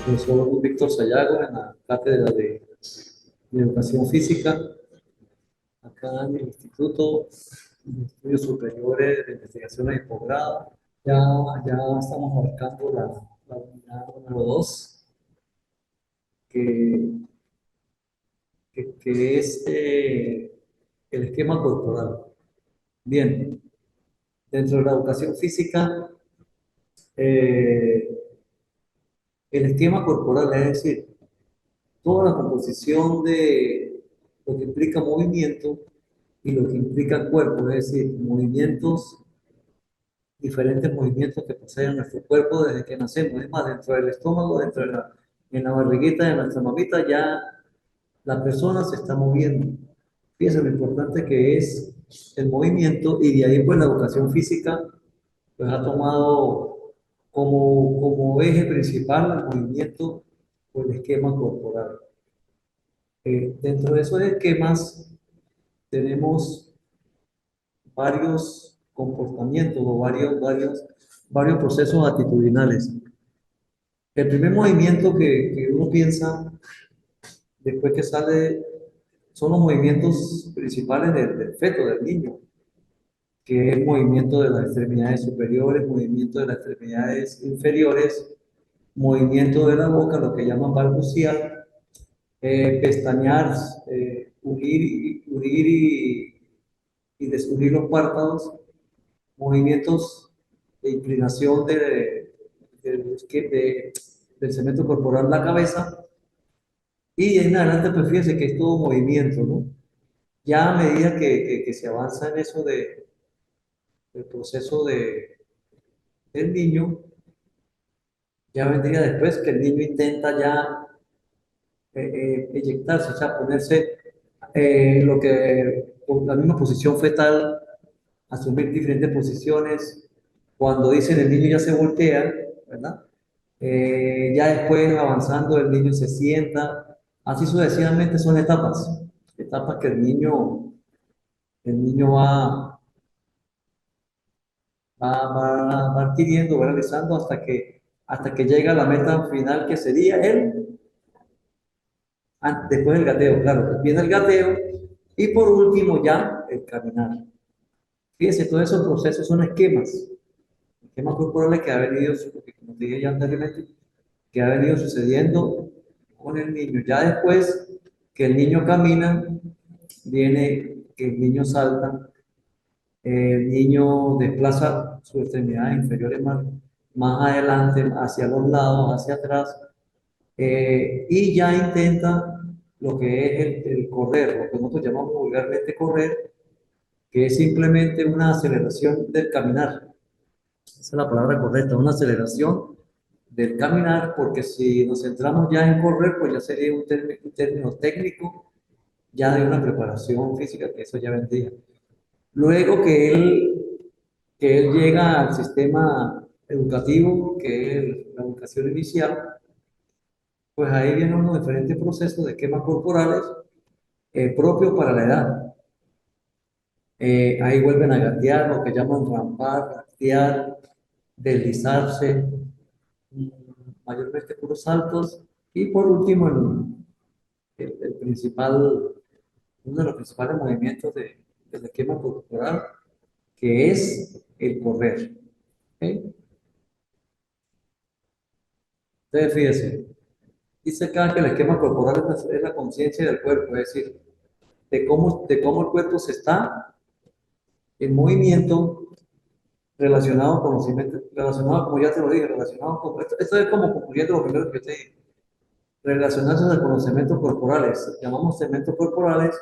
Profesor Víctor Sayago en la cátedra de Educación Física, acá en el Instituto de Estudios Superiores de Investigación y Posgrado. Ya, ya estamos abarcando la unidad número 2, que, que es el esquema corporal. Bien, dentro de la educación física, eh, el esquema corporal, es decir, toda la composición de lo que implica movimiento y lo que implica cuerpo, es decir, movimientos, diferentes movimientos que posee nuestro cuerpo desde que nacemos. Es más, dentro del estómago, en la barriguita de nuestra mamita, ya la persona se está moviendo. Fíjense lo importante que es el movimiento, y de ahí pues la educación física pues ha tomado como eje principal el movimiento o el esquema corporal. Dentro de esos esquemas tenemos varios comportamientos o varios procesos actitudinales. El primer movimiento que uno piensa después que sale son los movimientos principales del feto, del niño, que es el movimiento de las extremidades superiores, movimiento de las extremidades inferiores, movimiento de la boca, lo que llaman balbucear, pestañear, unir y desunir los párpados, movimientos de inclinación del cemento corporal, la cabeza, y en adelante, pues fíjense que es todo movimiento, ¿no? Ya a medida que se avanza en eso del proceso del niño, ya vendría después que el niño intenta ya eyectarse, o sea, ponerse por la misma posición fetal, asumir diferentes posiciones. Cuando dicen el niño ya se voltea, ¿verdad? Ya después avanzando el niño se sienta, así sucesivamente son etapas que el niño va adquiriendo, va realizando hasta que llega a la meta final que sería después del gateo, claro, viene el gateo y por último ya el caminar. Fíjense, todos esos procesos son esquemas corporales que ha venido, como te dije ya anteriormente, que ha venido sucediendo con el niño. Ya después que el niño camina, viene que el niño salta, el niño desplaza sus extremidades inferiores más adelante, hacia los lados, hacia atrás, y ya intenta lo que es el correr, lo que nosotros llamamos vulgarmente correr, que es simplemente una aceleración del caminar. Esa es la palabra correcta, una aceleración del caminar, porque si nos centramos ya en correr, pues ya sería un término técnico, ya de una preparación física, que eso ya vendría. Luego que él llega al sistema educativo, que es la educación inicial, pues ahí vienen unos diferentes procesos de esquemas corporales propios para la edad. Ahí vuelven a gatear, lo que llaman rampar, gatear, deslizarse, mm, mayormente puros saltos. Y por último, el principal, uno de los principales movimientos del esquema corporal, que es el correr. ¿Ok? Entonces, fíjense, dice acá que el esquema corporal es la conciencia del cuerpo, es decir, de cómo el cuerpo se está en movimiento relacionado con los cimientos, relacionado, como ya te lo dije, relacionado con, esto es como concluyendo lo primero que te dije, relacionarse con los segmentos corporales, llamamos segmentos corporales,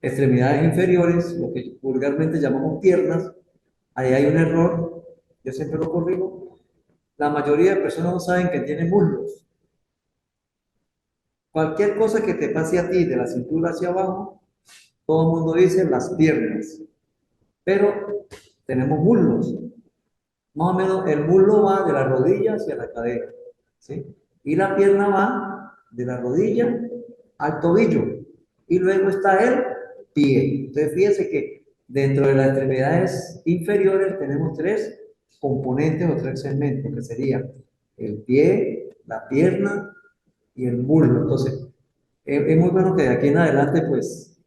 extremidades inferiores, lo que vulgarmente llamamos piernas, ahí hay un error, yo siempre lo corrijo, la mayoría de personas no saben que tienen muslos. Cualquier cosa que te pase a ti de la cintura hacia abajo, todo el mundo dice las piernas, pero tenemos muslos. Más o menos el muslo va de la rodilla hacia la cadera, ¿sí? Y la pierna va de la rodilla al tobillo. Y luego está el pie. Entonces fíjense que dentro de las extremidades inferiores tenemos tres componentes o tres segmentos, que serían el pie, la pierna y el muslo. Entonces, es muy bueno que de aquí en adelante, pues,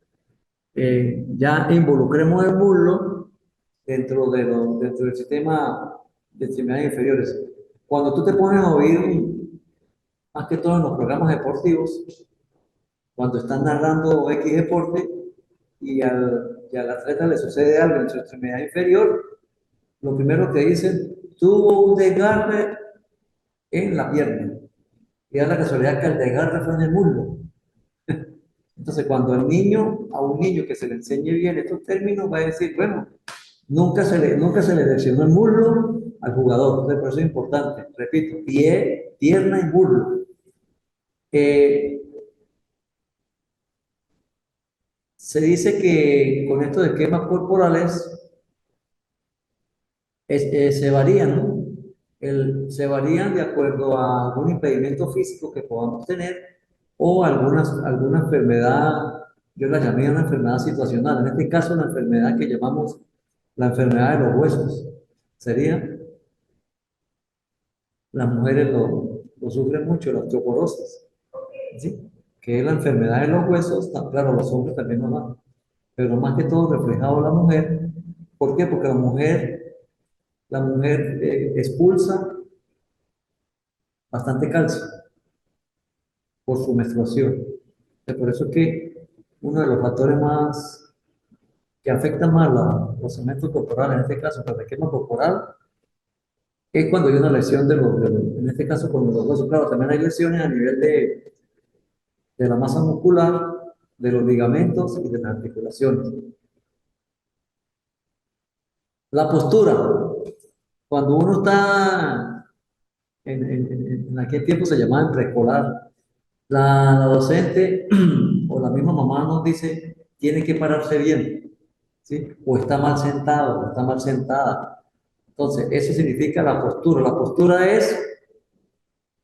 ya involucremos el muslo dentro del sistema de extremidades inferiores. Cuando tú te pones a oír, más que todo en los programas deportivos, cuando están narrando X deporte y al atleta le sucede algo en su extremidad inferior, lo primero que dicen, tuvo un desgarre en la pierna. Y da la casualidad que el desgarre fue en el muslo. Entonces, cuando a un niño que se le enseñe bien estos términos, va a decir, bueno, nunca se le lesionó el muslo al jugador. Entonces, por eso es importante, repito, pie, pierna y muslo. Eh, Se dice que con estos esquemas corporales se varían, ¿no? Se varían de acuerdo a algún impedimento físico que podamos tener o alguna enfermedad, yo la llamé una enfermedad situacional, en este caso una enfermedad que llamamos la enfermedad de los huesos. Sería, las mujeres lo sufren mucho, la osteoporosis, ¿sí? Que es la enfermedad de los huesos, claro, los hombres también lo dan, pero más que todo reflejado en la mujer. ¿Por qué? Porque la mujer expulsa bastante calcio por su menstruación. Por eso es que uno de los factores más que afecta más los segmentos corporales, en este caso, la esquema corporal, es cuando hay una lesión en este caso con los huesos. Claro, también hay lesiones a nivel de la masa muscular, de los ligamentos y de las articulaciones. La postura, cuando uno está en aquel tiempo se llamaba en preescolar, la docente o la misma mamá nos dice, tiene que pararse bien, ¿sí? O está mal sentado, o está mal sentada. Entonces, eso significa la postura. La postura es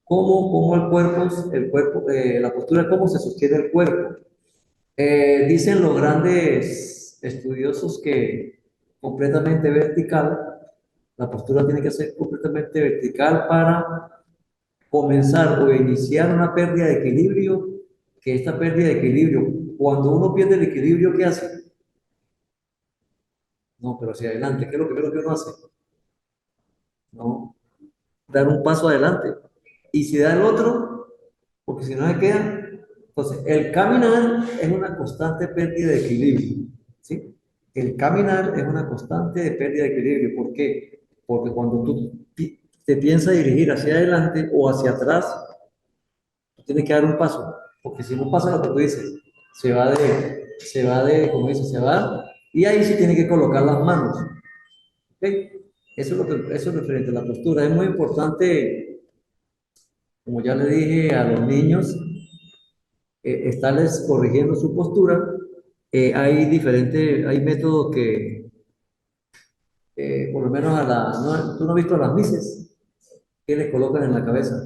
cómo la postura es cómo se sostiene el cuerpo. Dicen los grandes estudiosos que completamente vertical, la postura tiene que ser completamente vertical para comenzar o iniciar una pérdida de equilibrio, que esta pérdida de equilibrio, cuando uno pierde el equilibrio, ¿qué hace? No, pero hacia adelante, ¿qué es lo primero que uno hace? No, dar un paso adelante. Y si da el otro, porque si no se queda. Entonces, el caminar es una constante pérdida de equilibrio, ¿sí? El caminar es una constante de pérdida de equilibrio. ¿Por qué? Porque cuando te piensas dirigir hacia adelante o hacia atrás, tú tienes que dar un paso, porque si no pasa lo que tú dices, como dices, se va, y ahí sí tiene que colocar las manos, ¿ok? Eso es referente a la postura. Es muy importante, como ya le dije a los niños, estarles corrigiendo su postura. Hay métodos por lo menos tú no has visto a las mises, que les colocan en la cabeza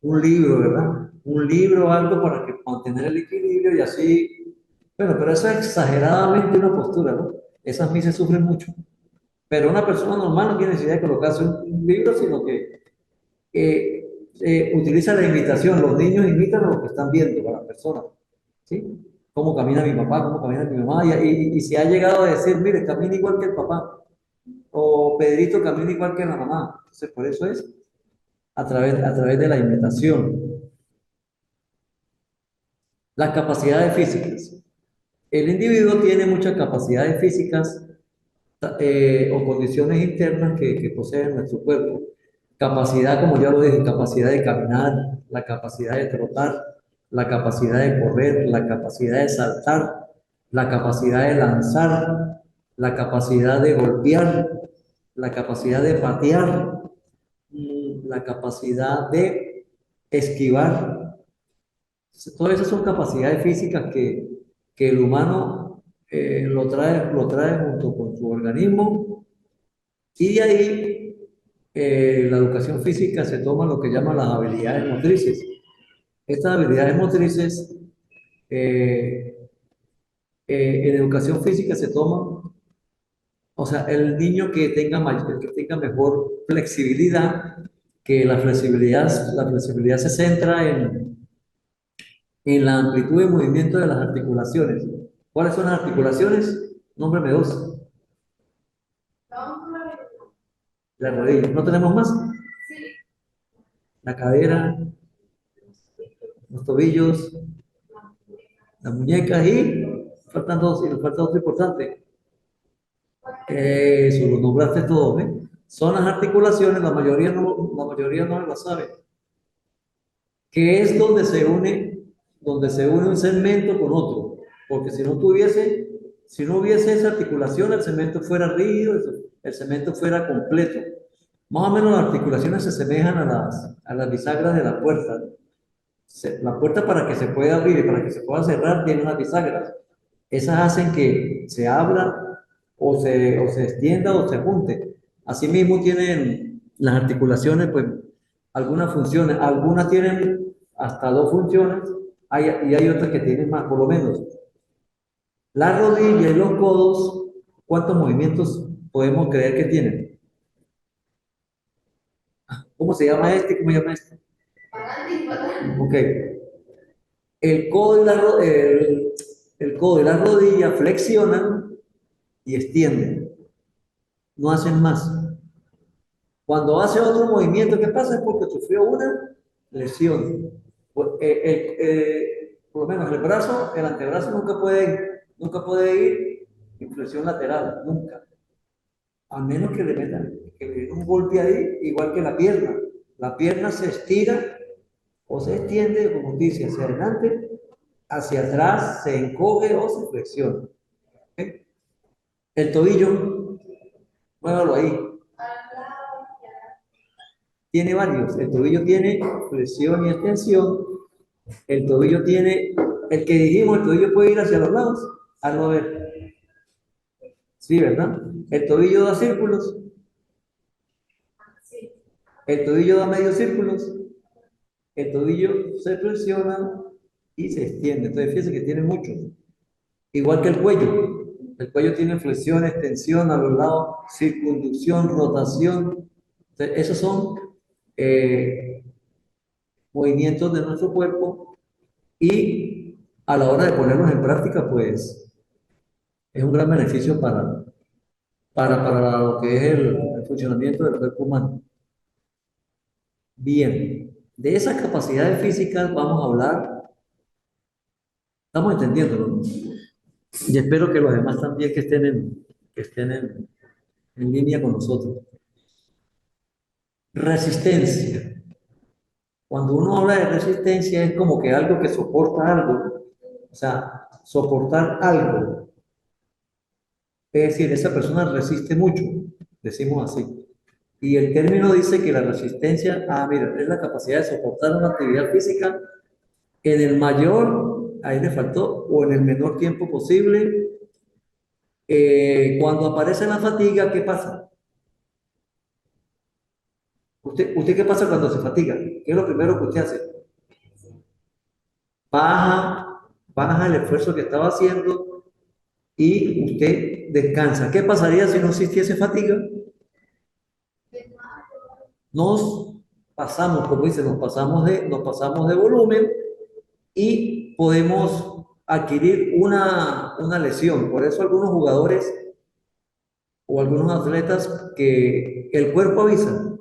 un libro, ¿verdad? Un libro o algo para que mantener el equilibrio y así. Bueno, pero eso es exageradamente una postura, ¿no? Esas misas sufren mucho. Pero una persona normal no tiene necesidad de colocarse un libro, sino que utiliza la imitación. Los niños imitan a lo que están viendo a las personas, ¿sí? Cómo camina mi papá, cómo camina mi mamá, y se ha llegado a decir, mire, camina igual que el papá, o Pedrito camina igual que la mamá. Entonces, por eso es a través de la imitación. Las capacidades físicas. El individuo tiene muchas capacidades físicas o condiciones internas que posee nuestro cuerpo. Capacidad, como ya lo dije, capacidad de caminar, la capacidad de trotar, la capacidad de correr, la capacidad de saltar, la capacidad de lanzar, la capacidad de golpear, la capacidad de patear, la capacidad de esquivar. Todas esas son capacidades físicas que el humano lo trae junto con su organismo y de ahí la educación física se toma lo que llaman las habilidades motrices. Estas habilidades motrices eh, en educación física se toman, o sea, el niño que tenga mejor flexibilidad que la flexibilidad se centra en la amplitud de movimiento de las articulaciones. ¿Cuáles son las articulaciones? Nómbrame dos. La rodilla. ¿No tenemos más? La cadera, los tobillos, las muñecas y faltan dos, y nos falta otro importante. Eso, lo nombraste todo, ¿eh? Son las articulaciones, la mayoría no lo sabe, que es donde se une un segmento con otro, porque si no hubiese esa articulación, el segmento fuera rígido, el segmento fuera completo. Más o menos las articulaciones se asemejan a las bisagras de la puerta. La puerta para que se pueda abrir y para que se pueda cerrar tiene unas bisagras. Esas hacen que se abra o se extienda o se junte. Asimismo tienen las articulaciones, pues, algunas funciones. Algunas tienen hasta dos funciones y hay otras que tienen más, por lo menos. La rodilla y los codos, ¿cuántos movimientos podemos creer que tienen? ¿Cómo se llama este? ¿Cómo se llama este? Ok. El codo y el codo y la rodilla flexionan y extienden, no hacen más. Cuando hace otro movimiento, ¿qué pasa? Es porque sufrió una lesión. Pues, por lo menos el antebrazo nunca puede ir en flexión lateral, nunca. A menos que le den un golpe ahí, igual que la pierna. La pierna se estira o se extiende, como dice, hacia adelante, hacia atrás, se encoge o se flexiona. ¿Ok? El tobillo, muévalo ahí. Tiene varios. El tobillo tiene flexión y extensión. El tobillo tiene, el que dijimos, el tobillo puede ir hacia los lados. Hazlo ver. Sí, ¿verdad? El tobillo da círculos. El tobillo da medios círculos. El tobillo se flexiona y se extiende. Entonces, fíjense que tiene muchos. Igual que el cuello. El cuello tiene flexión, extensión a los lados, circunducción, rotación. Entonces, esos son eh, movimientos de nuestro cuerpo y a la hora de ponerlos en práctica, pues es un gran beneficio para lo que es el funcionamiento del cuerpo humano. Bien, de esas capacidades físicas vamos a hablar, estamos entendiéndolo, ¿no? Y espero que los demás también que estén en línea con nosotros. Resistencia. Cuando uno habla de resistencia es como que algo que soporta algo, o sea, soportar algo. Es decir, esa persona resiste mucho, decimos así. Y el término dice que la resistencia, mira, es la capacidad de soportar una actividad física en el mayor, ahí le faltó, o en el menor tiempo posible. Cuando aparece la fatiga, ¿qué pasa? ¿Usted qué pasa cuando se fatiga? ¿Qué es lo primero que usted hace? Baja, baja el esfuerzo que estaba haciendo y usted descansa. ¿Qué pasaría si no existiese fatiga? Nos pasamos, como dice, nos pasamos de volumen y podemos adquirir una lesión. Por eso algunos jugadores o algunos atletas que el cuerpo avisa,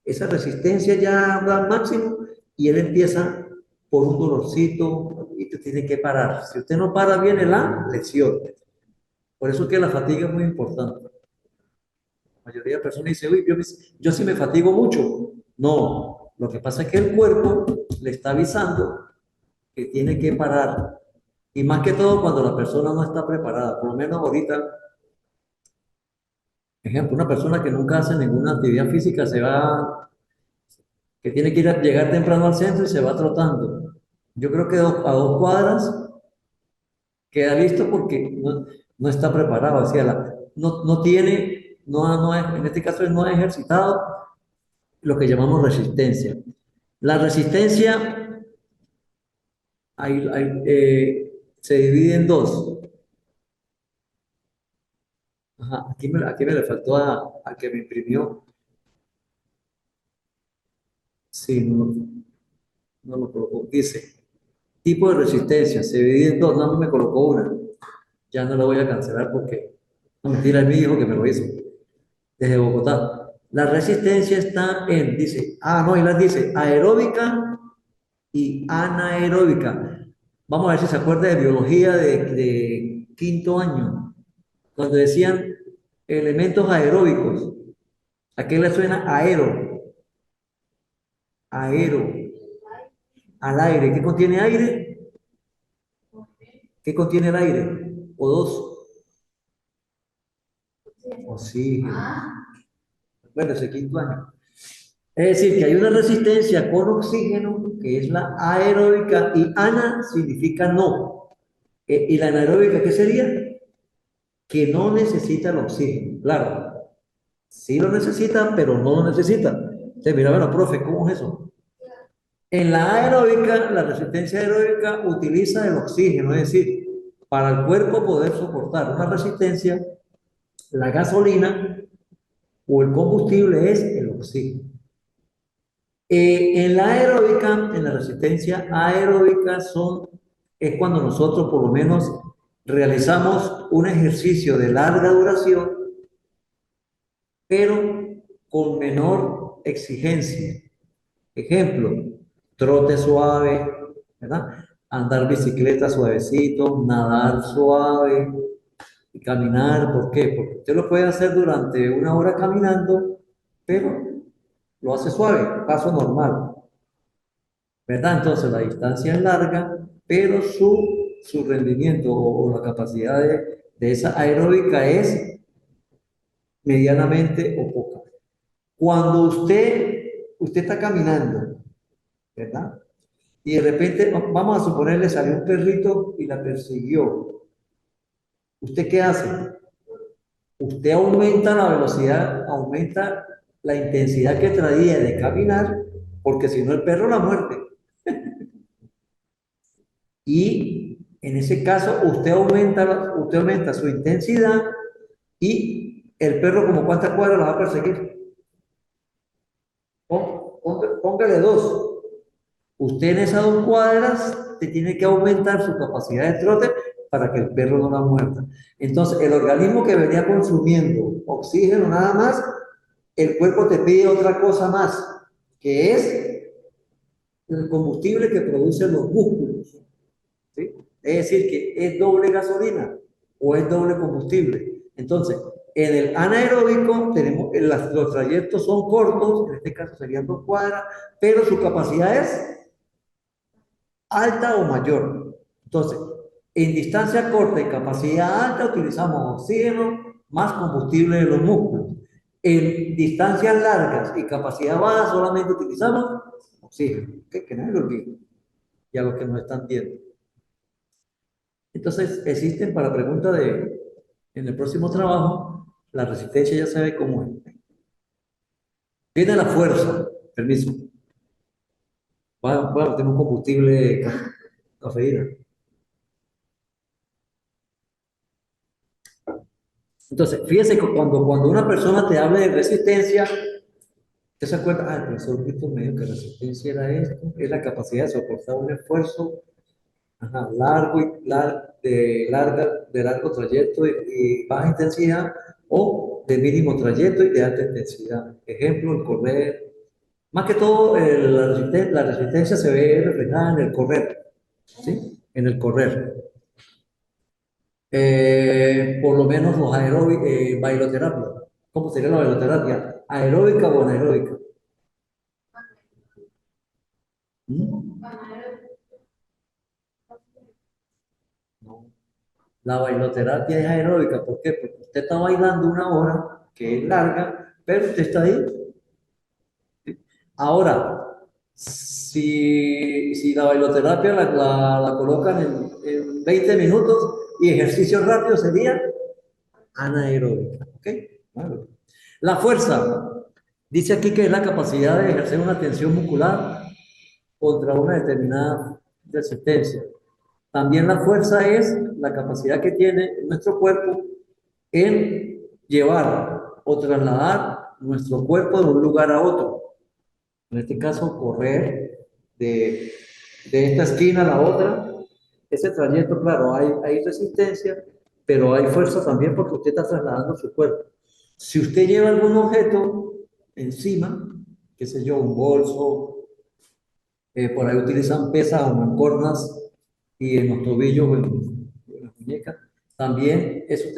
esa resistencia ya va al máximo y él empieza por un dolorcito y te tiene que parar. Si usted no para, viene la lesión. Por eso es que la fatiga es muy importante. La mayoría de personas dice, uy, yo sí me fatigo mucho. No, lo que pasa es que el cuerpo le está avisando que tiene que parar. Y más que todo cuando la persona no está preparada. Por lo menos ahorita, ejemplo, una persona que nunca hace ninguna actividad física que tiene que llegar temprano al centro y se va trotando. Yo creo que a 2 cuadras queda listo porque no está preparado. O sea, no tiene, en este caso no ha ejercitado lo que llamamos resistencia. La resistencia se divide en dos. Ajá, aquí me le faltó a que me imprimió. Sí, no, no lo colocó. Dice, tipo de resistencia, se divide en dos, no me colocó una. Ya no la voy a cancelar porque, no mentira, es mi hijo que me lo hizo, desde Bogotá. La resistencia está en, dice, no, y las dice, aeróbica y anaeróbica. Vamos a ver si se acuerda de biología de quinto año, cuando decían elementos aeróbicos. ¿A qué le suena aero? Aero, al aire. ¿Qué contiene aire? ¿Qué contiene el aire? O dos. Oxígeno. Bueno, ese quinto año. Es decir, que hay una resistencia con oxígeno, que es la aeróbica, y ana significa no. ¿Y la anaeróbica qué sería? Que no necesita el oxígeno. Claro, sí lo necesita, pero no lo necesita. Entonces, mira, bueno, profe, ¿cómo es eso? En la aeróbica, la resistencia aeróbica utiliza el oxígeno, es decir, para el cuerpo poder soportar una resistencia, la gasolina o el combustible es el oxígeno. En la aeróbica, en la resistencia aeróbica es cuando nosotros por lo menos realizamos un ejercicio de larga duración, pero con menor exigencia. Ejemplo, trote suave, ¿verdad? Andar bicicleta suavecito, nadar suave y caminar. ¿Por qué? Porque usted lo puede hacer durante una hora caminando, pero lo hace suave, paso normal. ¿Verdad? Entonces la distancia es larga, pero su rendimiento o la capacidad de esa aeróbica es medianamente o poca. Cuando usted está caminando, ¿verdad? Y de repente, vamos a suponerle, salió un perrito y la persiguió. ¿Usted qué hace? Usted aumenta la velocidad, aumenta la intensidad que traía de caminar, porque si no el perro la muerde. Y en ese caso, usted aumenta su intensidad y el perro, como cuántas cuadras la va a perseguir. Póngale dos. Usted en esas 2 cuadras te tiene que aumentar su capacidad de trote para que el perro no la muerda. Entonces, el organismo que venía consumiendo oxígeno nada más, el cuerpo te pide otra cosa más, que es el combustible que producen los músculos. ¿Sí? Es decir, que es doble gasolina o es doble combustible. Entonces, en el anaeróbico tenemos, los trayectos son cortos, en este caso serían 2 cuadras, pero su capacidad es alta o mayor. Entonces, en distancia corta y capacidad alta utilizamos oxígeno más combustible de los músculos. En distancias largas y capacidad baja solamente utilizamos oxígeno. Que nadie lo olvide. Y a los que nos están viendo. Entonces, existen para pregunta en el próximo trabajo, la resistencia ya sabe cómo es. Viene la fuerza, permiso. Bueno, tengo un combustible cafeína. Entonces, fíjese que cuando una persona te habla de resistencia, ¿te se acuerda? El profesor Víctor me dijo que resistencia era esto, es la capacidad de soportar un esfuerzo largo de largo trayecto y baja intensidad o de mínimo trayecto y de alta intensidad. Ejemplo, el correr. Más que todo, la resistencia se ve reflejada en el correr, ¿sí? En el correr. Por lo menos los bailoterapia. ¿Cómo sería la bailoterapia? ¿Aeróbica o anaeróbica? ¿Mm? No. La bailoterapia es aeróbica. ¿Por qué? Porque usted está bailando una hora, que es larga, pero usted está ahí. Ahora, si la bailoterapia la colocan en 20 minutos y ejercicio rápido sería anaeróbica. ¿Ok? Claro. La fuerza. Dice aquí que es la capacidad de ejercer una tensión muscular contra una determinada resistencia. También la fuerza es la capacidad que tiene nuestro cuerpo en llevar o trasladar nuestro cuerpo de un lugar a otro. En este caso, correr de, de esta esquina a la otra. Ese trayecto, claro, hay resistencia, pero hay fuerza también porque usted está trasladando su cuerpo. Si usted lleva algún objeto encima, qué sé yo, un bolso, por ahí utilizan pesas o mancornas y en los tobillos o en las muñecas, también eso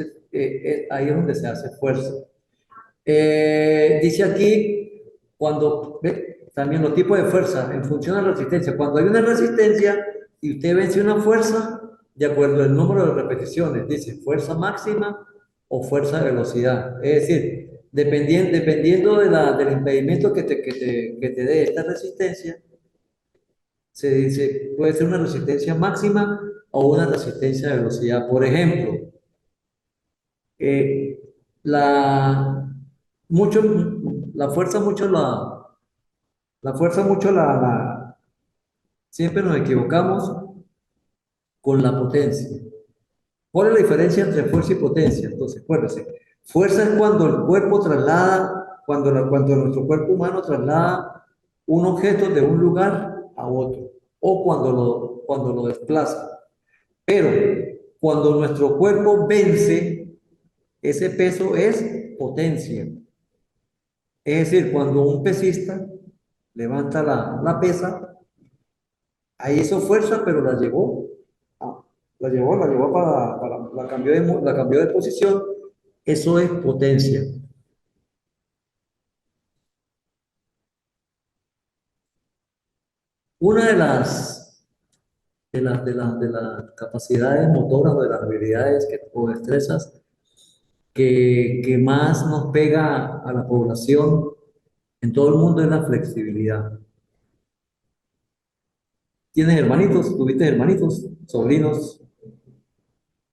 ahí es donde se hace fuerza. Dice aquí, cuando, ¿ve? También los tipos de fuerza en función de la resistencia. Cuando hay una resistencia y usted vence una fuerza, de acuerdo al número de repeticiones, dice fuerza máxima o fuerza de velocidad. Es decir, dependiendo del impedimento que te dé esta resistencia, se dice, puede ser una resistencia máxima o una resistencia de velocidad. Por ejemplo, eh, la, mucho, la fuerza mucho la fuerza mucho siempre nos equivocamos con la potencia. ¿Cuál es la diferencia entre fuerza y potencia? Entonces, acuérdense, fuerza es cuando el cuerpo traslada, cuando nuestro cuerpo humano traslada un objeto de un lugar a otro, o cuando lo desplaza. Pero cuando nuestro cuerpo vence, ese peso es potencia. Es decir, cuando un pesista levanta la pesa, ahí hizo fuerza, pero ah, la llevó la cambió de posición, eso es potencia. Una de las capacidades motoras o de las habilidades o destrezas que más nos pega a la población en todo el mundo es la flexibilidad. ¿Tienes hermanitos? ¿Tuviste hermanitos? ¿Sobrinos?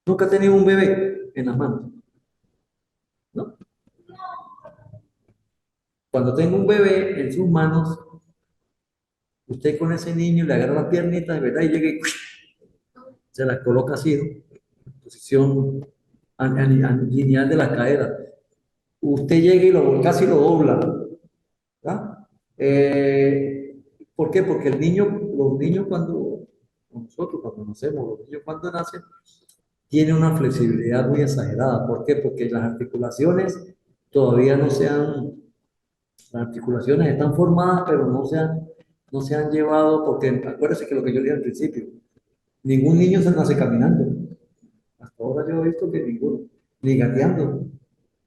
¿Nunca has tenido un bebé en las manos? ¿No? Cuando tengo un bebé en sus manos, usted con ese niño le agarra las piernitas, ¿verdad? Y llega y se las coloca así, ¿no? En posición lineal de la cadera. Usted llega y casi lo dobla, ¿verdad? ¿Por qué? Porque los niños nosotros cuando nacemos, los niños cuando nacen, tienen una flexibilidad muy exagerada. ¿Por qué? Porque las articulaciones todavía las articulaciones están formadas, pero no se han llevado, porque acuérdense que lo que yo dije al principio, ningún niño se nace caminando. Hasta ahora yo he visto que ninguno, ni gateando,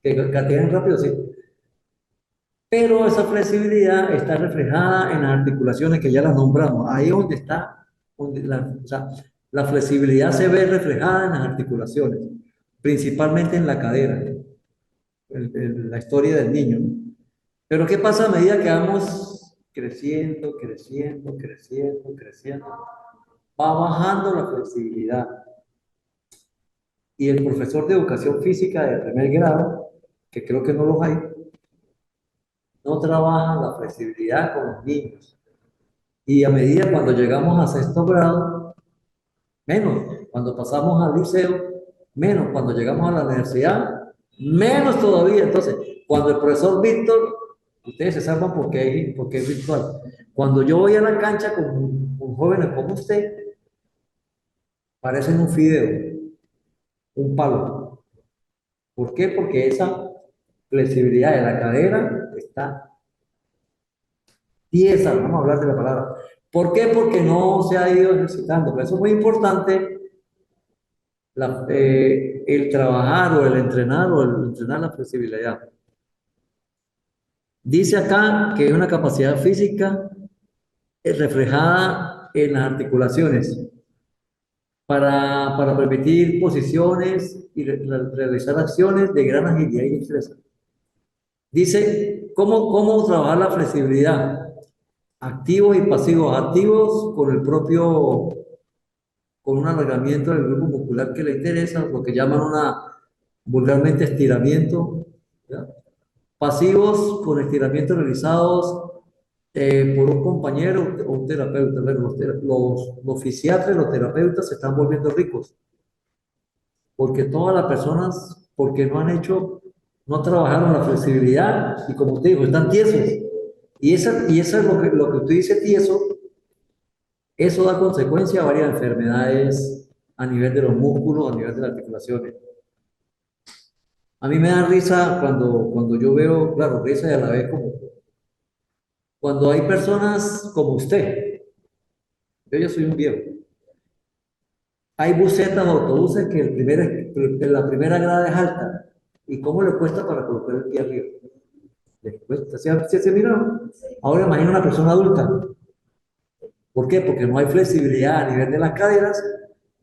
que gatean rápido, sí. Pero esa flexibilidad está reflejada en las articulaciones que ya las nombramos. Ahí es donde está, o sea, la flexibilidad se ve reflejada en las articulaciones, principalmente en la cadera, la historia del niño, ¿no? Pero ¿qué pasa a medida que vamos creciendo, creciendo, creciendo, creciendo? Va bajando la flexibilidad. Y el profesor de educación física de primer grado, que creo que no los hay, no trabaja la flexibilidad con los niños. Y a medida cuando llegamos a sexto grado, menos. Cuando pasamos al liceo, menos. Cuando llegamos a la universidad, menos todavía. Entonces, cuando el profesor Víctor, ustedes se salvan porque es virtual. Cuando yo voy a la cancha con jóvenes como usted, parecen un fideo, un palo. ¿Por qué? Porque esa flexibilidad de la cadera está tiesa, vamos a hablar de la palabra. ¿Por qué? Porque no se ha ido ejercitando. Por eso es muy importante el trabajar o el entrenar la flexibilidad. Dice acá que es una capacidad física reflejada en las articulaciones para permitir posiciones y realizar acciones de gran agilidad y destreza. Dice, ¿cómo trabajar la flexibilidad? Activos y pasivos. Activos con un alargamiento del grupo muscular que le interesa, lo que llaman vulgarmente estiramiento, ¿ya? Pasivos con estiramientos realizados por un compañero o un terapeuta. Bueno, los fisiatras y los terapeutas se están volviendo ricos, porque todas las personas, porque no trabajaron la flexibilidad y como te digo, están tiesos. Y eso es lo que usted dice tieso, eso da consecuencia a varias enfermedades a nivel de los músculos, a nivel de las articulaciones. A mí me da risa cuando yo veo, claro, risa y a la vez como cuando hay personas como usted. Yo ya soy un viejo. Hay busetas, autobuses que la primera grada es alta. ¿Y cómo le cuesta para colocar el pie arriba? Le cuesta. ¿Se miraron? Ahora imagina una persona adulta. ¿Por qué? Porque no hay flexibilidad a nivel de las caderas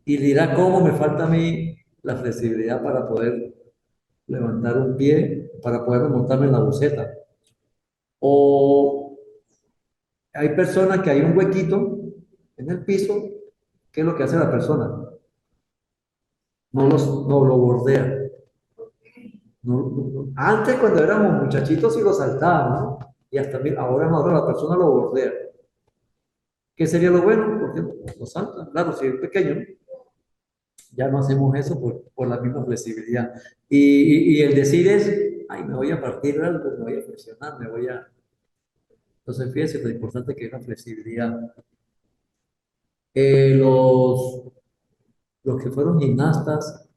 y dirá cómo me falta a mí la flexibilidad para poder levantar un pie, para poder montarme en la buceta. O hay personas que hay un huequito en el piso. ¿Qué es lo que hace la persona? No lo bordea. Antes, cuando éramos muchachitos, sí lo saltábamos, ¿no? Y hasta ahora la persona lo bordea. ¿Qué sería lo bueno? Porque lo salta. Claro, si es pequeño, ¿no? Ya no hacemos eso por la misma flexibilidad. Y el decir es, ay, me voy a partir algo, me voy a flexionar, me voy a... Entonces, fíjense lo importante que es la flexibilidad. Eh, los, los que fueron gimnastas,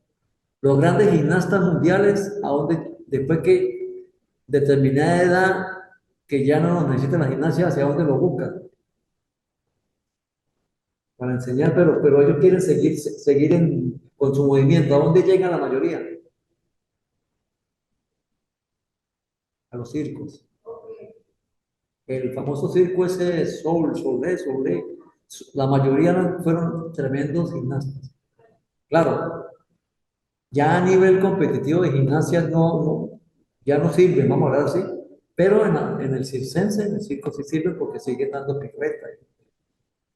los grandes gimnastas mundiales, después que determinada edad, que ya no necesitan la gimnasia, ¿hacia dónde lo buscan? Para enseñar, pero ellos quieren seguir con su movimiento. ¿A dónde llega la mayoría? A los circos. El famoso circo ese Soule. La mayoría fueron tremendos gimnastas. Claro, ya a nivel competitivo de gimnasia ya no sirve, vamos a hablar así, pero en el circense, en el circo sí sirve porque sigue dando pirueta,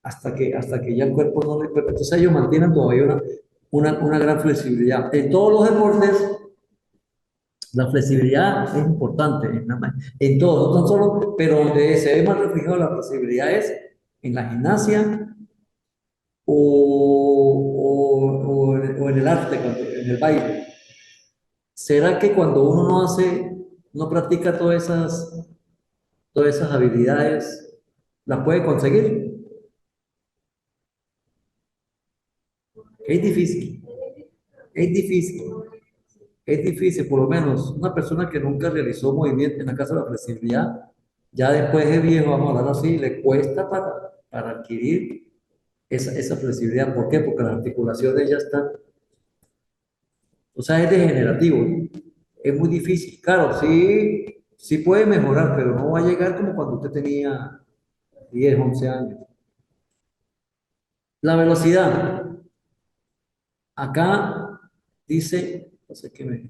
hasta que ya el cuerpo no le... Entonces ellos mantienen todavía una gran flexibilidad. En todos los deportes, la flexibilidad es importante, en todos, no tan solo, pero donde se ve más reflejado la flexibilidad es en la gimnasia o en el arte, en el baile. ¿Será que cuando uno no practica todas esas habilidades, las puede conseguir? Es difícil, es difícil, es difícil, por lo menos una persona que nunca realizó movimiento en la casa de la flexibilidad, ya después de viejo, vamos a hablar así, le cuesta para adquirir esa flexibilidad. ¿Por qué? Porque las articulaciones ya están, o sea, es degenerativo, ¿no? Es muy difícil. Claro, sí, sí puede mejorar, pero no va a llegar como cuando usted tenía 10 11 años. La velocidad. Acá dice, no sé qué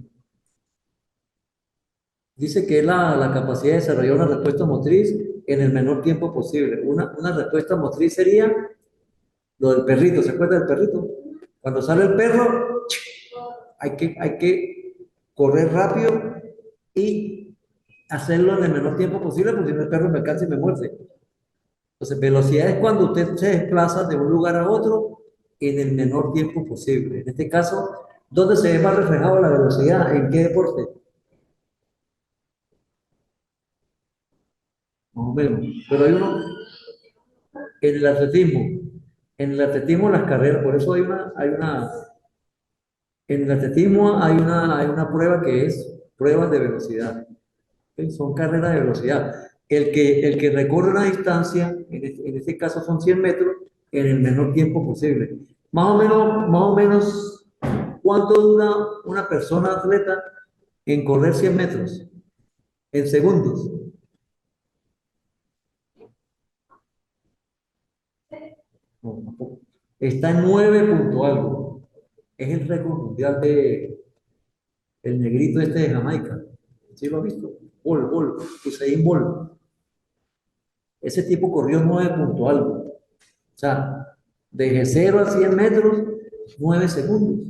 dice que es la capacidad de desarrollar una respuesta motriz en el menor tiempo posible. Una respuesta motriz sería lo del perrito. ¿Se acuerda del perrito? Cuando sale el perro, hay que correr rápido y hacerlo en el menor tiempo posible, porque si no el perro me alcanza y me muerde. Entonces, velocidad es cuando usted se desplaza de un lugar a otro en el menor tiempo posible. En este caso, ¿dónde se ve más reflejado la velocidad? ¿En qué deporte? Más o menos. Pero hay uno en el atletismo. En el atletismo las carreras, por eso en el atletismo hay una prueba que es pruebas de velocidad. ¿Ok? Son carreras de velocidad. El que recorre una distancia, en este caso son 100 metros, en el menor tiempo posible. Más o menos, ¿cuánto dura una persona atleta en correr 100 metros? En segundos. No, tampoco. Está en 9 punto algo. Es el récord mundial de el negrito este de Jamaica. ¿Sí lo has visto? Usain Bolt. Ese tipo corrió 9 punto algo. O sea, desde 0 a 100 metros, 9 segundos.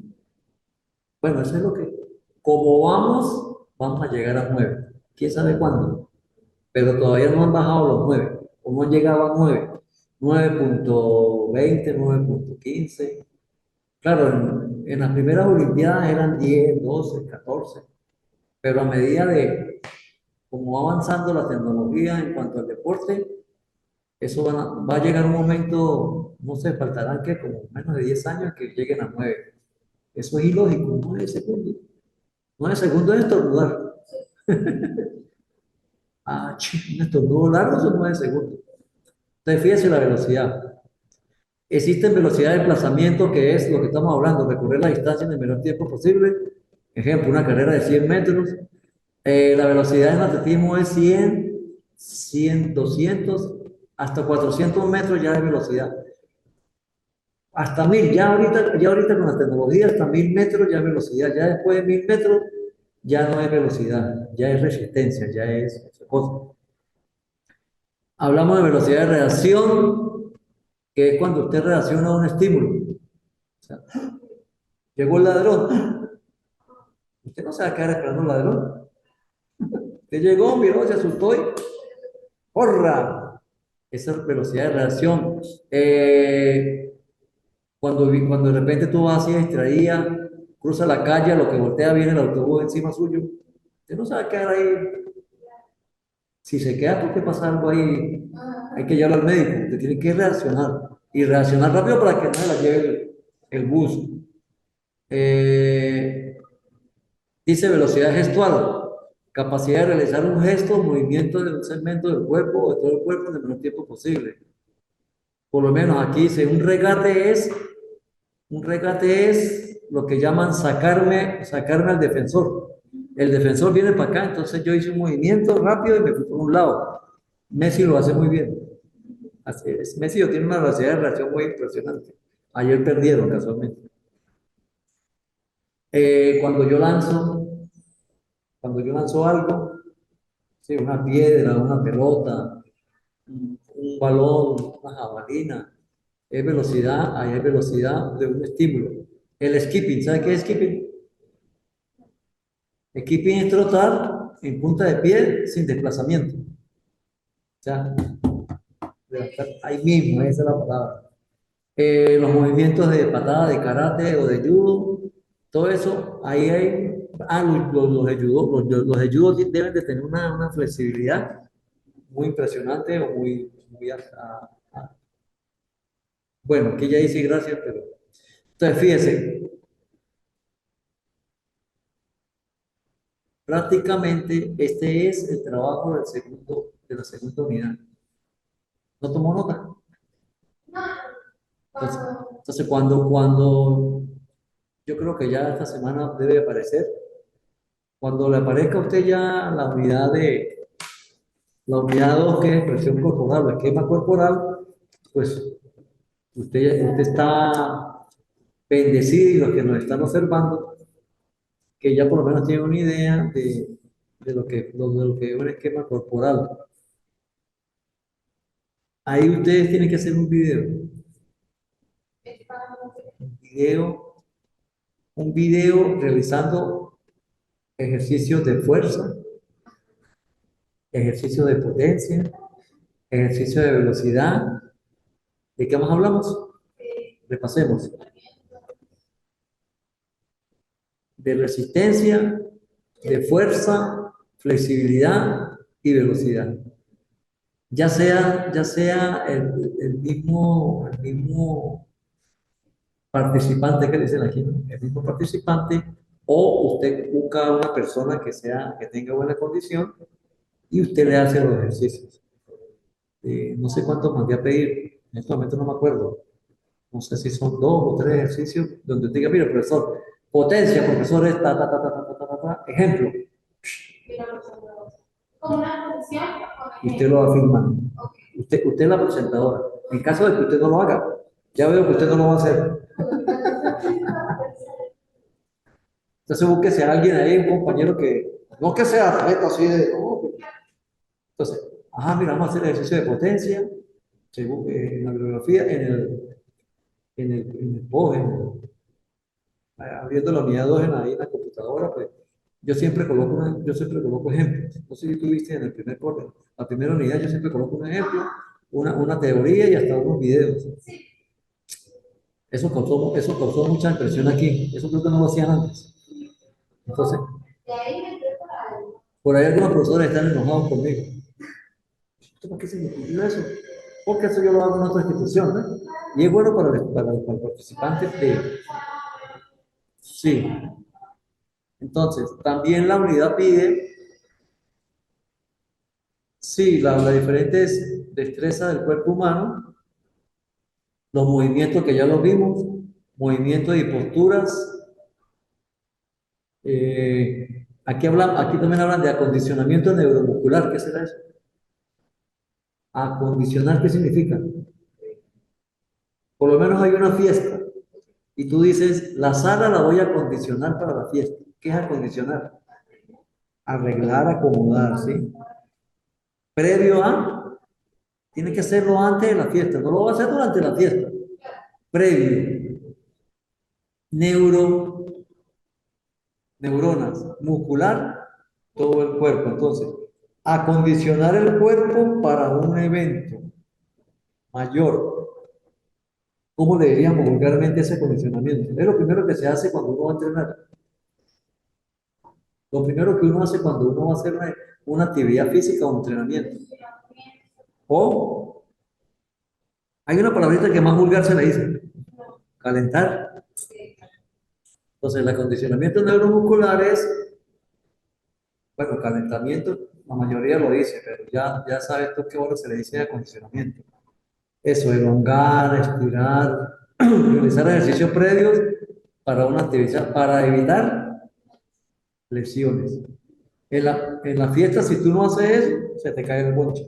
Bueno, eso es lo que, como vamos a llegar a 9. ¿Quién sabe cuándo? Pero todavía no han bajado los 9, o no han llegado a 9. 9.20, 9.15. Claro, en las primeras Olimpiadas eran 10, 12, 14, pero a medida como va avanzando la tecnología en cuanto al deporte, eso va a llegar un momento, no sé, faltarán que como menos de 10 años que lleguen a 9. Eso es ilógico, 9 segundos. 9 segundos es estornudar. Ah, un estornudo largo son 9 segundos. Entonces, fíjese la velocidad. Existen velocidad de desplazamiento, que es lo que estamos hablando, recorrer la distancia en el menor tiempo posible. Ejemplo, una carrera de 100 metros. La velocidad en atletismo es 100, 200, hasta 400 metros ya es velocidad. Hasta 1000, ya ahorita con la tecnología, hasta 1000 metros ya es velocidad. Ya después de 1000 metros ya no es velocidad, ya es resistencia, ya es otra cosa. Hablamos de velocidad de reacción, que es cuando usted reacciona a un estímulo. O sea, llegó el ladrón, usted no se va a quedar esperando al ladrón. Usted llegó, miró, se asustó y ¡porra! Esa es velocidad de reacción. Cuando de repente tú vas así distraída, cruza la calle, a lo que voltea viene el autobús encima suyo, usted no se va a quedar ahí. Si se queda porque pasa algo ahí, hay que llevarlo al médico, usted tiene que reaccionar. Y reaccionar rápido para que no se la lleve el bus. Eh, Dice velocidad gestual, capacidad de realizar un gesto o movimiento de un segmento del cuerpo o de todo el cuerpo en el menor tiempo posible. Por lo menos aquí dice, un regate es lo que llaman sacarme al defensor. El defensor viene para acá, entonces yo hice un movimiento rápido y me fui por un lado. Messi lo hace muy bien. Así es. Messi tiene una velocidad de reacción muy impresionante. Ayer perdieron casualmente. Eh, cuando yo lanzo, cuando yo lanzo algo, sí, una piedra, una pelota, un balón, una jabalina, es velocidad, ahí hay velocidad de un estímulo. El skipping, ¿sabe qué es skipping? Skipping es trotar en punta de pie sin desplazamiento. O sea, ahí mismo, esa es la palabra. Los movimientos de patada, de karate o de judo, todo eso, ahí hay, los de judo, los de judo deben de tener una flexibilidad muy impresionante o muy bueno, aquí ya dice gracias, pero entonces fíjese, prácticamente este es el trabajo de la segunda unidad. ¿No tomó nota? Entonces, cuando yo creo que ya esta semana debe aparecer, cuando le aparezca a usted ya la unidad 2 que es expresión corporal, la esquema corporal, pues usted está bendecido y los que nos están observando, que ya por lo menos tienen una idea de lo que es un esquema corporal. Ahí ustedes tienen que hacer video, un video realizando ejercicios de fuerza, ejercicios de potencia, ejercicios de velocidad. ¿De qué más hablamos? Repasemos. De resistencia, de fuerza, flexibilidad y velocidad. Ya sea el mismo participante que dicen aquí, ¿no? El mismo participante, o usted busca a una persona que tenga buena condición y usted le hace los ejercicios. No sé cuántos mandé a pedir, en este momento no me acuerdo. No sé si son 2 o 3 ejercicios donde usted diga, mire, profesor, potencia, profesor, es ta, ta, ta, ta, ta, ta, ta, ta. Ejemplo, y usted lo va afirma. Usted es la presentadora. En caso de que usted no lo haga, ya veo que usted no lo va a hacer. Entonces búsquese a alguien ahí, un compañero que, no que sea atleta así de, no. Entonces, mira, vamos a hacer ejercicio de potencia, según, en la bibliografía, en el POG, abriendo la unidad 2 ahí en la computadora, pues yo siempre coloco ejemplos. No sé si tú viste en el primer corte, la primera unidad, yo siempre coloco un ejemplo, una teoría y hasta unos videos. Eso causó mucha impresión aquí. Eso creo que no lo hacían antes. Entonces, Por ahí algunos profesores están enojados conmigo. ¿Para qué se me ocurrió eso? Porque eso yo lo hago en otra institución, ¿no? Y es bueno para los participantes de... Sí. Entonces, también la unidad pide, sí, la diferentes destrezas del cuerpo humano, los movimientos que ya los vimos, movimientos y posturas. Aquí también hablan de acondicionamiento neuromuscular. ¿Qué será eso? Acondicionar, ¿qué significa? Por lo menos hay una fiesta y tú dices, la sala la voy a acondicionar para la fiesta. ¿Qué es acondicionar? Arreglar, acomodar, ¿sí? Previo a, tiene que hacerlo antes de la fiesta, no lo va a hacer durante la fiesta. Previo, neuro, neuronas, muscular, todo el cuerpo. Entonces, acondicionar el cuerpo para un evento mayor. ¿Cómo le diríamos vulgarmente ese acondicionamiento? Es lo primero que se hace cuando uno va a entrenar. Lo primero que uno hace cuando uno va a hacer una actividad física o un entrenamiento. O hay una palabrita que más vulgar se le dice, calentar. Entonces, el acondicionamiento neuromuscular es, bueno, calentamiento, la mayoría lo dice, pero ya sabes tú qué hora se le dice acondicionamiento. Eso, elongar, estirar, realizar ejercicios previos para una actividad, para evitar lesiones. En la fiesta, si tú no haces eso, se te cae el bonche.